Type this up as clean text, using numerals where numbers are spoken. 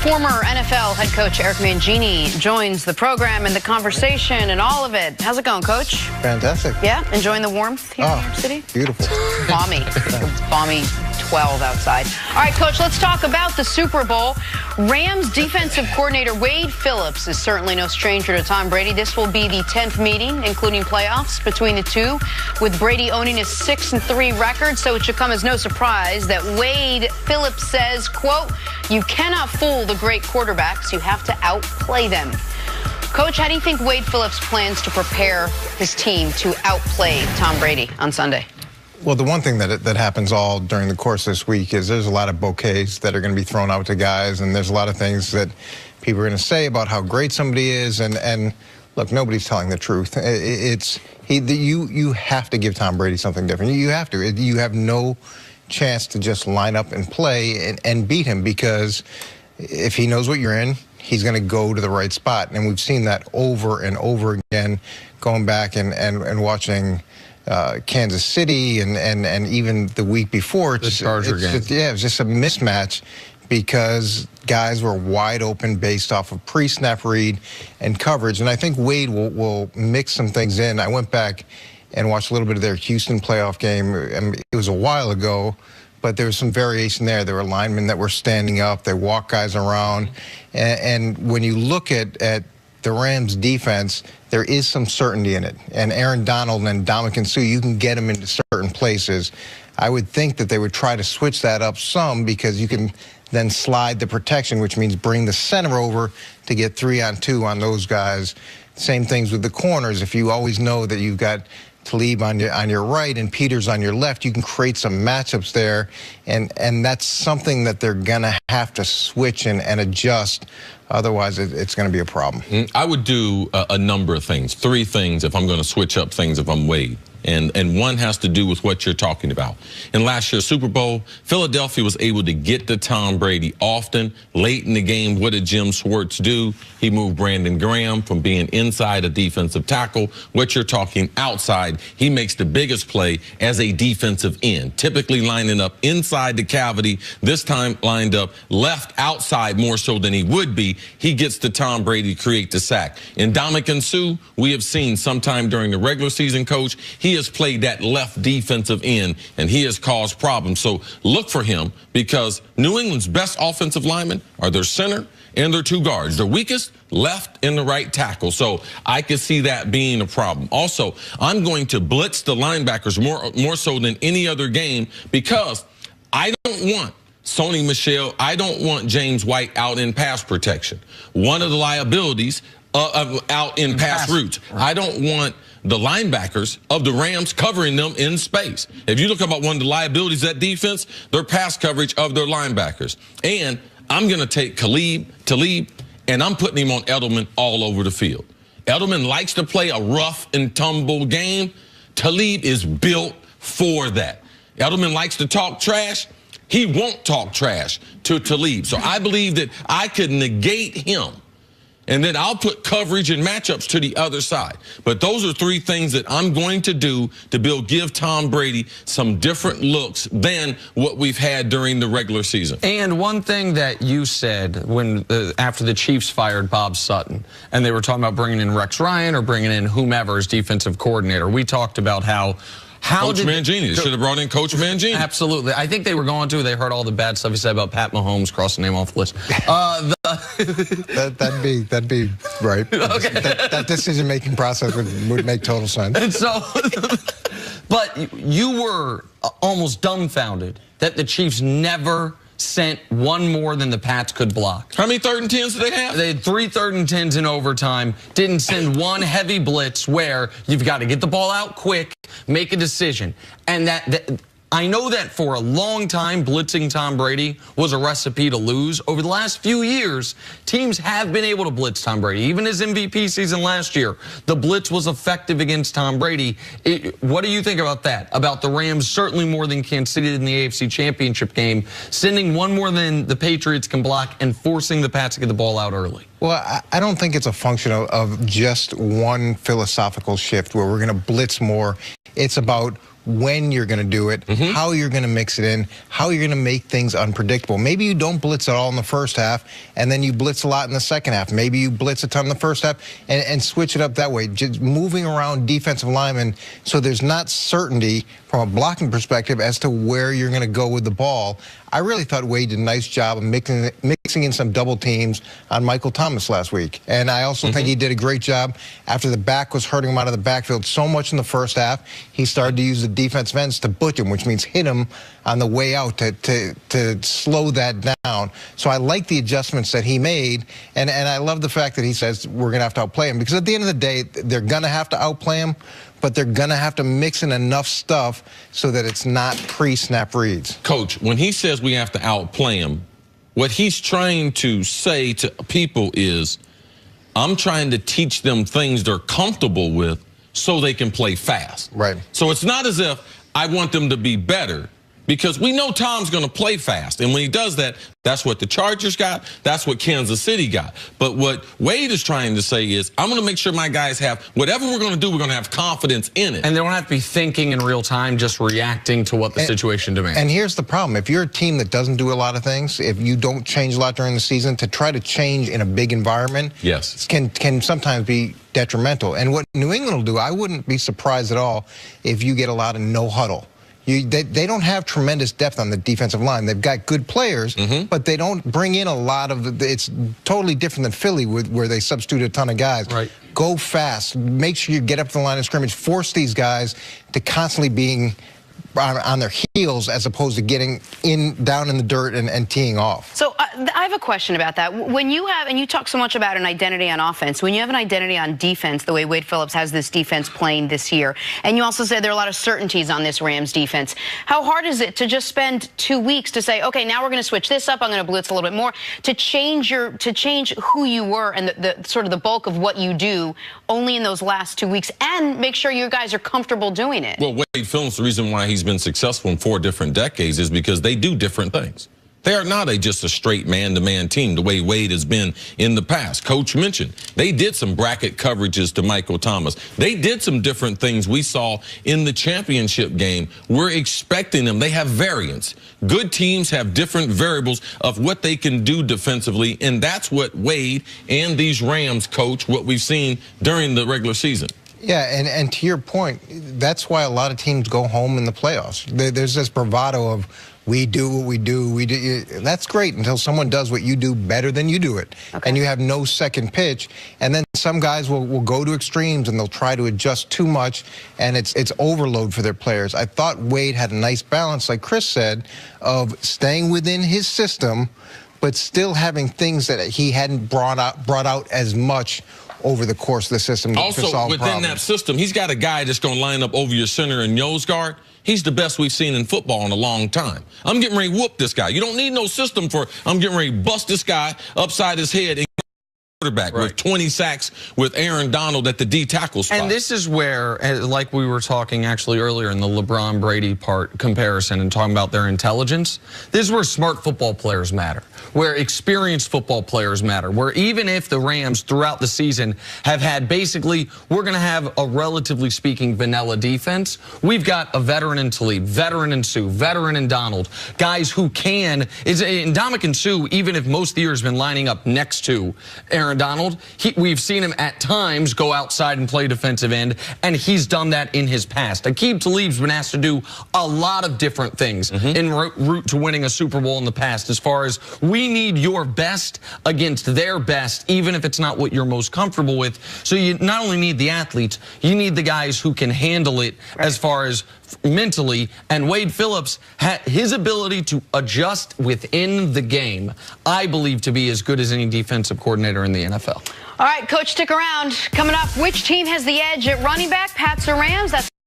Former NFL head coach Eric Mangini joins the program and the conversation and all of it. How's it going, Coach? Fantastic. Yeah? Enjoying the warmth here in New York City? Beautiful. Balmy. Balmy 12 outside. All right, Coach, let's talk about the Super Bowl. Rams defensive coordinator Wade Phillips is certainly no stranger to Tom Brady. This will be the 10th meeting, including playoffs, between the two, with Brady owning his 6-3 record. So it should come as no surprise that Wade Phillips says, quote, "You cannot fool the great quarterbacks. You have to outplay them." Coach, how do you think Wade Phillips plans to prepare his team to outplay Tom Brady on Sunday? Well, the one thing that happens all during the course this week is there's a lot of bouquets that are going to be thrown out to guys, and there's a lot of things that people are going to say about how great somebody is, and look, nobody's telling the truth. You have to give Tom Brady something different. You have to. You have no chance to just line up and play and beat him, because if he knows what you're in, he's going to go to the right spot. And we've seen that over and over again, going back and watching Kansas City and even the week before. The Charger game. Yeah, it was just a mismatch because guys were wide open based off of pre-snap read and coverage. And I think Wade will mix some things in. I went back and watched a little bit of their Houston playoff game. It was a while ago, but there was some variation there. There were linemen that were standing up. They walked guys around. And when you look at the Rams defense, there is some certainty in it. And Aaron Donald and Ndamukong Suh, you can get them into certain places. I would think that they would try to switch that up some, because you can then slide the protection, which means bring the center over to get 3-on-2 on those guys. Same things with the corners. If you always know that you've got Talib on your right and Peters on your left, you can create some matchups there, and that's something that they're going to have to switch and adjust. Otherwise, it's going to be a problem. I would do a number of things, 3 things if I'm going to switch up things if I'm Wade. And one has to do with what you're talking about. In last year's Super Bowl, Philadelphia was able to get to Tom Brady often. Late in the game, what did Jim Schwartz do? He moved Brandon Graham from being inside a defensive tackle. What you're talking outside, he makes the biggest play as a defensive end, typically lining up inside the cavity. This time lined up left outside more so than he would be. He gets to Tom Brady to create the sack. In Ndamukong Suh, we have seen sometime during the regular season, Coach, he has played that left defensive end, and he has caused problems. So look for him, because New England's best offensive linemen are their center and their 2 guards. Their weakest, left and the right tackle. So I could see that being a problem. Also, I'm going to blitz the linebackers more so than any other game, because I don't want Sony Michel, I don't want James White out in pass protection. One of the liabilities out in pass routes. I don't want the linebackers of the Rams covering them in space. If you look about one of the liabilities of that defense, their pass coverage of their linebackers. And I'm going to take Talib, and I'm putting him on Edelman all over the field. Edelman likes to play a rough and tumble game. Talib is built for that. Edelman likes to talk trash. He won't talk trash to Talib. So I believe that I could negate him, and then I'll put coverage and matchups to the other side. But those are 3 things that I'm going to do to give Tom Brady some different looks than what we've had during the regular season. And one thing that you said when after the Chiefs fired Bob Sutton, and they were talking about bringing in Rex Ryan or bringing in whomever as defensive coordinator, we talked about how Coach Mangini. They should have brought in Coach Mangini. Absolutely. I think they were going to. They heard all the bad stuff he said about Pat Mahomes, cross the name off the list. That'd be right. Okay. That decision-making process would make total sense. And so, but you were almost dumbfounded that the Chiefs never sent one more than the Pats could block. How many 3rd and 10s did they have? They had 3 3rd and 10s in overtime. Didn't send one heavy blitz where you've got to get the ball out quick, make a decision. And that I know that for a long time, blitzing Tom Brady was a recipe to lose. Over the last few years, teams have been able to blitz Tom Brady. Even his MVP season last year, the blitz was effective against Tom Brady. What do you think about that? About the Rams, certainly more than Kansas City in the AFC Championship game, sending one more than the Patriots can block and forcing the Pats to get the ball out early? Well, I don't think it's a function of just one philosophical shift where we're going to blitz more. It's about when you're going to do it, how you're going to mix it in, how you're going to make things unpredictable. Maybe you don't blitz at all in the first half, and then you blitz a lot in the second half. Maybe you blitz a ton in the first half and switch it up that way. Just moving around defensive linemen so there's not certainty from a blocking perspective as to where you're going to go with the ball. I really thought Wade did a nice job of mixing in some double teams on Michael Thomas last week. And I also think he did a great job after the back was hurting him out of the backfield so much in the first half. He started to use the defensive ends to butch him, which means hit him on the way out to slow that down. So I like the adjustments that he made. And I love the fact that he says we're going to have to outplay him, because at the end of the day, they're going to have to outplay him, but they're going to have to mix in enough stuff so that it's not pre-snap reads. Coach, when he says we have to outplay him, what he's trying to say to people is, I'm trying to teach them things they're comfortable with so they can play fast. Right. So it's not as if I want them to be better, because we know Tom's going to play fast. And when he does that, that's what the Chargers got. That's what Kansas City got. But what Wade is trying to say is, I'm going to make sure my guys have whatever we're going to do, we're going to have confidence in it. And they don't have to be thinking in real time, just reacting to what the situation demands. And here's the problem. If you're a team that doesn't do a lot of things, if you don't change a lot during the season, to try to change in a big environment can sometimes be detrimental. And what New England will do, I wouldn't be surprised at all if you get a lot of no huddle. They don't have tremendous depth on the defensive line. They've got good players, but they don't bring in a lot of. It's totally different than Philly, where they substitute a ton of guys. Right. Go fast. Make sure you get up to the line of scrimmage. Force these guys to constantly being on their heels, as opposed to getting down in the dirt and teeing off. So I have a question about that. When you have, and you talk so much about an identity on offense, when you have an identity on defense, the way Wade Phillips has this defense playing this year, and you also said there are a lot of certainties on this Rams defense, how hard is it to just spend 2 weeks to say, okay, now we're going to switch this up, I'm going to blitz a little bit more, to change who you were and the sort of the bulk of what you do only in those last 2 weeks, and make sure you guys are comfortable doing it? Well, Wade Phillips, the reason why he's been successful in 4 different decades is because they do different things. They are not just a straight man-to-man team the way Wade has been in the past. Coach mentioned they did some bracket coverages to Michael Thomas. They did some different things we saw in the championship game. We're expecting them. They have variance. Good teams have different variables of what they can do defensively, and that's what Wade and these Rams coach, what we've seen during the regular season. Yeah, and to your point, that's why a lot of teams go home in the playoffs. There's this bravado of, we do what we do. That's great until someone does what you do better than you do it. Okay. And you have no second pitch. And then some guys will go to extremes and they'll try to adjust too much, and it's overload for their players. I thought Wade had a nice balance, like Chris said, of staying within his system, but still having things that he hadn't brought out as much over the course of the system to also, solve within problems. that system, he's got a guy that's going to line up over your center and nose guard. He's the best we've seen in football in a long time. I'm getting ready to whoop this guy. You don't need no system for it. I'm getting ready to bust this guy upside his head and quarterback with 20 sacks with Aaron Donald at the D tackle spot. And this is where, like we were talking actually earlier in the LeBron Brady part comparison and talking about their intelligence, this is where smart football players matter, where experienced football players matter, where even if the Rams throughout the season have had basically, we're going to have a relatively speaking vanilla defense, we've got a veteran in Talib, veteran in Sue, veteran in Donald, guys who can, in Ndamukong Suh, even if most of the year has been lining up next to Aaron Donald, we've seen him at times go outside and play defensive end, and he's done that in his past. Aqib Talib's been asked to do a lot of different things en route to winning a Super Bowl in the past, as far as we need your best against their best, even if it's not what you're most comfortable with. So you not only need the athletes, you need the guys who can handle it as far as mentally, and Wade Phillips had his ability to adjust within the game, I believe, to be as good as any defensive coordinator in the NFL. All right, Coach, stick around. Coming up, which team has the edge at running back, Pats or Rams? That's